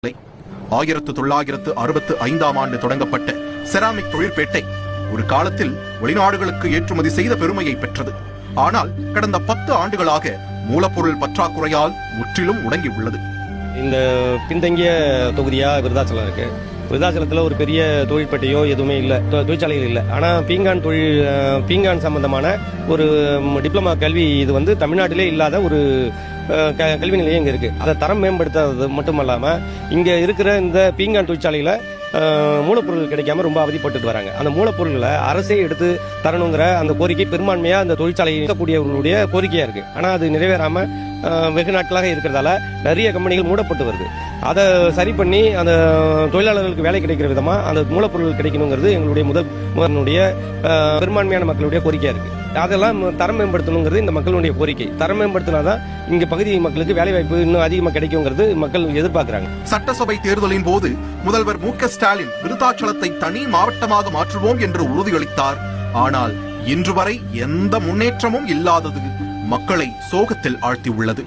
1965ஆம் ஆண்டு தொடங்கப்பட்ட செராமிக் தொழிற்பேட்டை ஒரு காலத்தில் வெளிநாடுகளுக்கு ஏற்றுமதி செய்த பெருமையை பெற்றது. ஆனால் கடந்த 10 ஆண்டுகளாக மூலப்பொருள் பற்றாக்குறையால் முற்றிலும் முடங்கி உள்ளது. இந்த பின்தங்கிய தொகுதியா விருதாச்சலம் இருக்கு. விருதாச்சலத்தில் ஒரு பெரிய தொழிற்பேட்டையோ எதுவுமே இல்லை, தொழிற்சாலைகள் இல்லை. ஆனால் பீங்கான் சம்பந்தமான ஒரு டிப்ளமா கல்வி இது வந்து தமிழ்நாட்டிலே இல்லாத ஒரு கல்வி நிலையம் இங்கே இருக்கு. அதை தரம் மேம்படுத்துறது மட்டுமல்லாமல் இங்கே இருக்கிற இந்த பீங்கான் தொழிற்சாலையில் மூலப்பொருள் கிடைக்காம ரொம்ப அவதிப்பட்டு வராங்க. அந்த மூலப்பொருள்களை அரசே எடுத்து தரணுங்கிற அந்த கோரிக்கை பெரும்பான்மையா அந்த தொழிற்சாலை இருக்கக்கூடியவர்களுடைய கோரிக்கையா இருக்கு. ஆனா அது நிறைவேறாம வெகு நாட்களாக இருக்கிறதால நிறைய கம்பெனிகள் மூடப்பட்டு வருது. அதை சரி பண்ணி அந்த தொழிலாளர்களுக்கு வேலை கிடைக்கிற விதமா அந்த மூலப்பொருள் கிடைக்கணுங்கிறது எங்களுடைய பெரும்பான்மையான மக்களுடைய கோரிக்கையா இருக்கு. அதெல்லாம் தரம் மேம்படுத்தணுங்கிறது இந்த மக்களுடைய கோரிக்கை. தரம் மேம்படுத்தினாதான் இங்க பகுதி மக்களுக்கு வேலை வாய்ப்பு இன்னும் அதிகமாக கிடைக்குங்கிறது மக்கள் எதிர்பார்க்கிறாங்க. சட்டசபை தேர்தலின் போது முதல்வர் மு.க. ஸ்டாலின் விருத்தாச்சலத்தை தனி மாவட்டமாக மாற்றுவோம் என்று உறுதியளித்தார். ஆனால் இன்று வரை எந்த முன்னேற்றமும் இல்லாதது மக்களை சோகத்தில் ஆழ்த்தியுள்ளது.